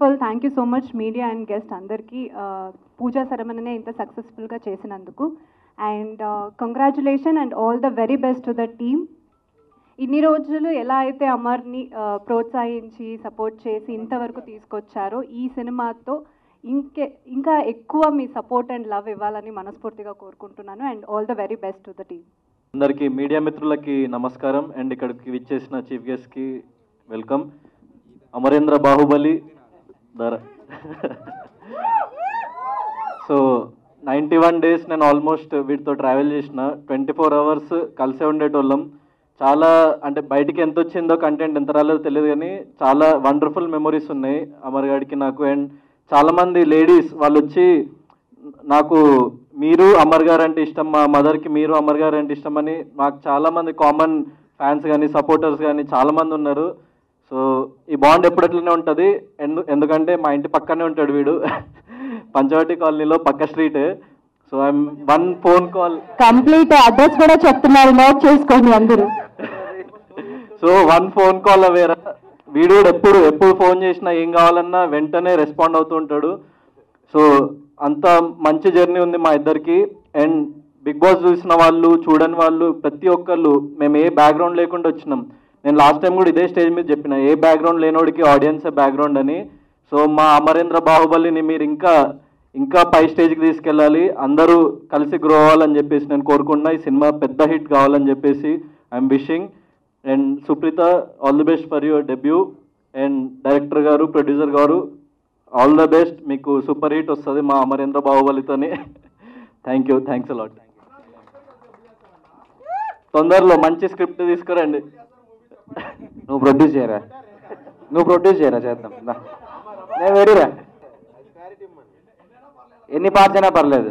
All thank you so much media and guest అందరికీ పూజా సెరమనీనే ఇంత సక్సెస్ఫుల్గా చేసినందుకు. And congratulation and all the very best to the team. ఇన్ని రోజులు ఎలా అయితే అమర్ని ప్రోత్సహించి సపోర్ట్ చేసి ఇంతవరకు తీసుకొచ్చారో ఈ సినిమాతో ఇంకా ఎక్కువ మీ సపోర్ట్ అండ్ లవ్ ఇవ్వాలని మనస్ఫూర్తిగా కోరుకుంటున్నాను. And all the very best to the team. అందరికీ మీడియా మిత్రులకి నమస్కారం అండ్ ఇక్కడికి విచ్చేసిన చీఫ్ గెస్ట్కి welcome. Amarendra Baahubali so 91 days నేను ఆల్మోస్ట్ వీటితో ట్రావెల్ చేసిన. 24 hours కలిసే ఉండేటోళ్ళం. చాలా అంటే బయటికి ఎంత వచ్చిందో కంటెంట్ ఎంత రాలేదో తెలియదు కానీ చాలా వండర్ఫుల్ మెమొరీస్ ఉన్నాయి అమర్ గారికి నాకు. అండ్ చాలామంది లేడీస్ వాళ్ళు వచ్చి నాకు మీరు అమర్ గారు అంటే ఇష్టం, మా మదర్కి మీరు అమర్ గారు అంటే ఇష్టం అని మాకు చాలామంది కామన్ ఫ్యాన్స్ కానీ సపోర్టర్స్ కానీ చాలామంది ఉన్నారు. సో ఈ బాండ్ ఎప్పుడట్లనే ఉంటుంది. ఎందుకంటే మా ఇంటి పక్కనే ఉంటాడు వీడు, పంచవటి కాలనీలో పక్క street. So I'm one phone call, complete address కూడా చెప్తున్నారు, నోట్ చేసుకోండి అందరూ. సో వన్ ఫోన్ కాల్ అవేరా. వీడు కూడా ఎప్పుడు ఫోన్ చేసినా ఏం కావాలన్నా వెంటనే రెస్పాండ్ అవుతూ ఉంటాడు. సో అంత మంచి జర్నీ ఉంది మా ఇద్దరికి. అండ్ బిగ్ బాస్ చూసిన వాళ్ళు చూడని వాళ్ళు ప్రతి ఒక్కళ్ళు మేము ఏ బ్యాక్గ్రౌండ్ లేకుండా వచ్చినాం. నేను లాస్ట్ టైం కూడా ఇదే స్టేజ్ మీద చెప్పిన, ఏ బ్యాక్గ్రౌండ్ లేనోడికి ఆడియన్సే బ్యాక్గ్రౌండ్ అని. సో మా అమరేంద్ర బాహుబలిని మీరు ఇంకా పై స్టేజ్కి తీసుకెళ్ళాలి, అందరూ కలిసి గ్రో అవ్వాలని చెప్పేసి నేను కోరుకుంటున్నా. ఈ సినిమా పెద్ద హిట్ కావాలని చెప్పేసి I'm wishing. And Supritha, all the best for your debut. And director గారు, ప్రొడ్యూసర్ గారు, ఆల్ ద బెస్ట్. మీకు సూపర్ హిట్ వస్తుంది మా అమరేంద్ర బాహుబలితోనే. Thank you, thanks a lot. తొందరలో మంచి స్క్రిప్ట్ తీసుకురండి. నువ్వు ప్రొడ్యూస్ చేయరా చేద్దాం. నేను వెరీరా, ఎన్ని పార్ట్స్ అయినా పర్లేదు.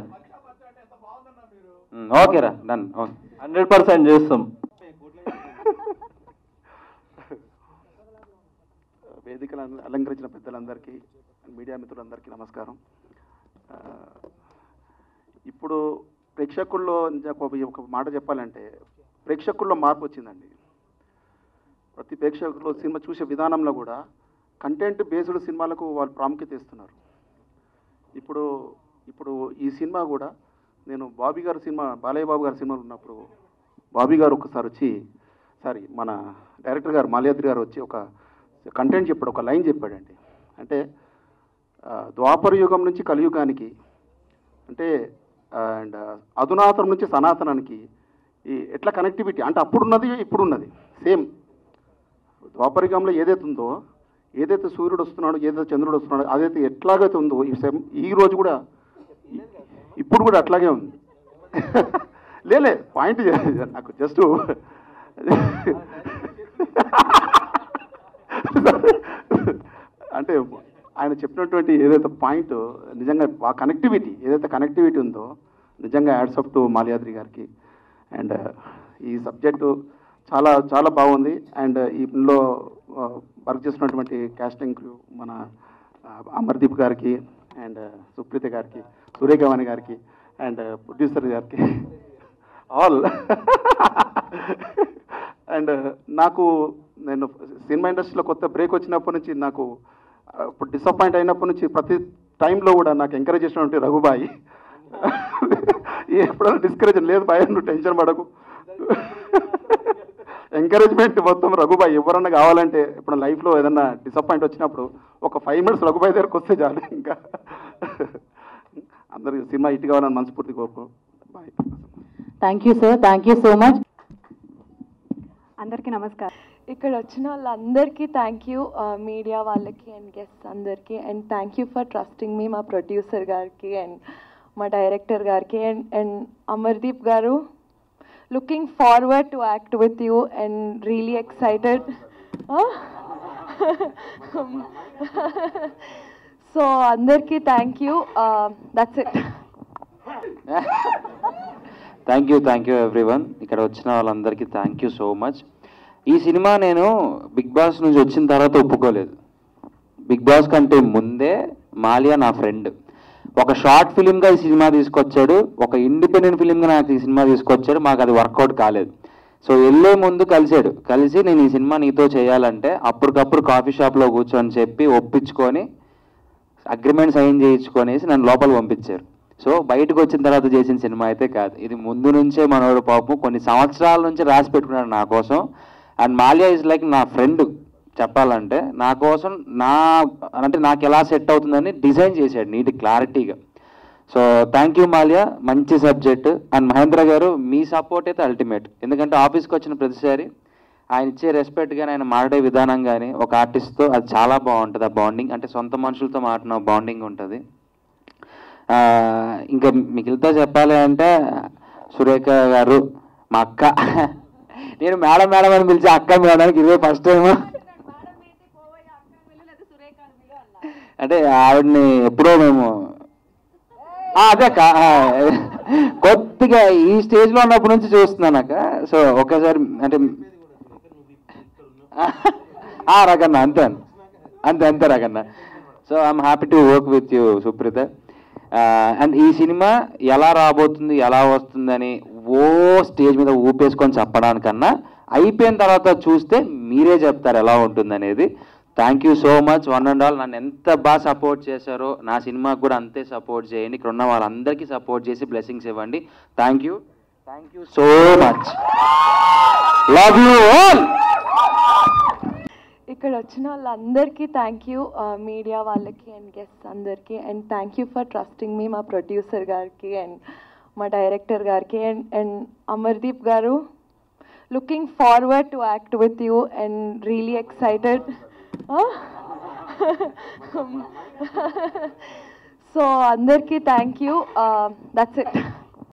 ఓకేరా, డన్. 100% చేస్తాం. వేదికలు అలంకరించిన పెద్దలందరికీ, మీడియా మిత్రులందరికీ నమస్కారం. ఇప్పుడు ప్రేక్షకుల్లో ఒక మాట చెప్పాలంటే ప్రేక్షకుల్లో మార్పు వచ్చిందండి. ప్రతి ప్రేక్షకులు సినిమా చూసే విధానంలో కూడా కంటెంట్ బేస్డ్ సినిమాలకు వాళ్ళు ప్రాముఖ్యత ఇస్తున్నారు. ఇప్పుడు ఈ సినిమా కూడా నేను బాబీ గారి సినిమా, బాలయ్య బాబు గారి సినిమాలు ఉన్నప్పుడు బాబీ గారు ఒకసారి మన డైరెక్టర్ గారు మాల్యాద్రి గారు వచ్చి ఒక కంటెంట్ చెప్పాడు, ఒక లైన్ చెప్పాడండి. అంటే ద్వాపర యుగం నుంచి కలియుగానికి, అంటే అండ్ అధునాతనం నుంచి సనాతనానికి ఈ ఎట్లా కనెక్టివిటీ అంటే అప్పుడున్నది ఇప్పుడున్నది సేమ్. ద్వాపరయుగంలో ఏదైతే ఉందో, ఏదైతే సూర్యుడు వస్తున్నాడో, ఏదైతే చంద్రుడు వస్తున్నాడో, అదైతే ఎట్లాగైతే ఉందో ఈ రోజు కూడా ఇప్పుడు కూడా అట్లాగే ఉంది. లేలే పాయింట్ నాకు జస్ట్ అంటే ఆయన చెప్పినటువంటి ఏదైతే పాయింట్ నిజంగా ఆ కనెక్టివిటీ, ఏదైతే కనెక్టివిటీ ఉందో నిజంగా యాడ్స్ అప్ టు మాల్యాద్రి గారికి. అండ్ ఈ సబ్జెక్టు చాలా చాలా బాగుంది. అండ్ ఇందులో వర్క్ చేసినటువంటి కాస్టింగ్ క్రూ మన అమర్దీప్ గారికి అండ్ సుప్రీత గారికి, సూర్యగవాణి గారికి అండ్ ప్రొడ్యూసర్ గారికి ఆల్. అండ్ నేను సినిమా ఇండస్ట్రీలో కొత్త బ్రేక్ వచ్చినప్పటి నుంచి నాకు ఇప్పుడు డిసప్పాయింట్ అయినప్పటి నుంచి ప్రతి టైంలో కూడా నాకు ఎంకరేజ్ చేసినటువంటి రఘుబాయి. ఎప్పుడైనా డిస్కరేజ్ లేదు బాయ్, నువ్వు టెన్షన్ పడకు, ఎంకరేజ్మెంట్ మొత్తం రఘుబాయి. ఎవరన్నా కావాలంటే ఇప్పుడు లైఫ్లో ఏదన్నా డిసప్పాయింట్ వచ్చినప్పుడు ఒక 5 minutes రఘుబాయి దగ్గరకు వస్తే చాలు. ఇంకా అందరికి సినిమా హిట్ కావాలని మనస్ఫూర్తి కోరుకో. Bye. Thank you sir, thank you so much. అందరికీ నమస్కారం. ఇక్కడ వచ్చిన వాళ్ళందరికీ థ్యాంక్ యూ, మీడియా వాళ్ళకి అండ్ గెస్ట్స్ అందరికీ. And thank you for trusting me, మా ప్రొడ్యూసర్ గారికి అండ్ మా డైరెక్టర్ గారికి. అండ్ అమర్దీప్ గారు, looking forward to act with you and really excited. So అందరికీ thank you. That's it. Thank you everyone. ఇక్కడ వచ్చిన వాళ్ళందరికీ థ్యాంక్ యూ సో మచ్. ఈ సినిమా నేను బిగ్ బాస్ నుంచి వచ్చిన తర్వాత ఒప్పుకోలేదు. బిగ్ బాస్ కంటే ముందే మాలియా నా ఫ్రెండ్. ఒక షార్ట్ ఫిలింగా ఈ సినిమా తీసుకొచ్చాడు, ఒక ఇండిపెండెంట్ ఫిలింగా నాకు ఈ సినిమా తీసుకొచ్చాడు. మాకు అది వర్కౌట్ కాలేదు. సో వెళ్ళే ముందు కలిసి నేను ఈ సినిమా నీతో చేయాలంటే అప్పటికప్పుడు కాఫీ షాప్లో కూర్చొని చెప్పి ఒప్పించుకొని అగ్రిమెంట్ సైన్ చేయించుకొనేసి నన్ను లోపల పంపించారు. సో బయటకు వచ్చిన తర్వాత చేసిన సినిమా అయితే కాదు, ఇది ముందు నుంచే మనోడు పాపం కొన్ని సంవత్సరాల నుంచి రాసి పెట్టుకున్నాడు నా కోసం. అండ్ మాల్యా ఇస్ లైక్ నా ఫ్రెండ్ చెప్పాలంటే, నా కోసం అంటే నాకు ఎలా సెట్ అవుతుందని డిజైన్ చేశాడు నీట్ క్లారిటీగా. సో థ్యాంక్ యూ మాల్యా, మంచి సబ్జెక్ట్. అండ్ మహేంద్ర గారు మీ సపోర్ట్ అయితే అల్టిమేట్, ఎందుకంటే ఆఫీస్కి వచ్చిన ప్రతిసారి ఆయన ఇచ్చే రెస్పెక్ట్ కానీ ఆయన మాట్లాడే విధానం కానీ ఒక ఆర్టిస్ట్తో అది చాలా బాగుంటుంది. ఆ బాండింగ్ అంటే సొంత మనుషులతో మాట్లాడిన బాండింగ్ ఉంటుంది. ఇంకా మిగిలితో చెప్పాలి అంటే సురేఖ గారు మా అక్క, నేను మేడం మేడం అని పిలిచి అక్క మేడానికి ఇదే ఫస్ట్ టైం. అంటే ఆవిడని ఎప్పుడో మేము అదే కొద్దిగా ఈ స్టేజ్లో ఉన్నప్పటి నుంచి చూస్తున్నాను అక్క. సో ఒక్కసారి అంటే రకన్న అంతే అంతే అంతే రకన్న. So I'm happy to work with you Supritha. And ఈ సినిమా ఎలా రాబోతుంది ఎలా వస్తుందని స్టేజ్ మీద ఊపేసుకొని చెప్పడానికన్నా అయిపోయిన తర్వాత చూస్తే మీరే చెప్తారు ఎలా ఉంటుంది అనేది. Thank you so much one and all. నన్ను ఎంత బాగా సపోర్ట్ చేశారో నా సినిమాకి కూడా అంతే సపోర్ట్ చేయండి. ఇక్కడ ఉన్న వాళ్ళందరికీ సపోర్ట్ చేసి బ్లెస్సింగ్స్ ఇవ్వండి. Thank you so much. Love you all. ఇక్కడ వచ్చిన వాళ్ళందరికీ థ్యాంక్ యూ, మీడియా వాళ్ళకి అండ్ గెస్ట్స్ అందరికీ. And thank you for trusting me, మా ప్రొడ్యూసర్ గారికి అండ్ మా డైరెక్టర్ గారికి. అండ్ అమర్దీప్ గారు, looking forward to act with you and really excited. So అందరికీ థ్యాంక్ యూ. That's it.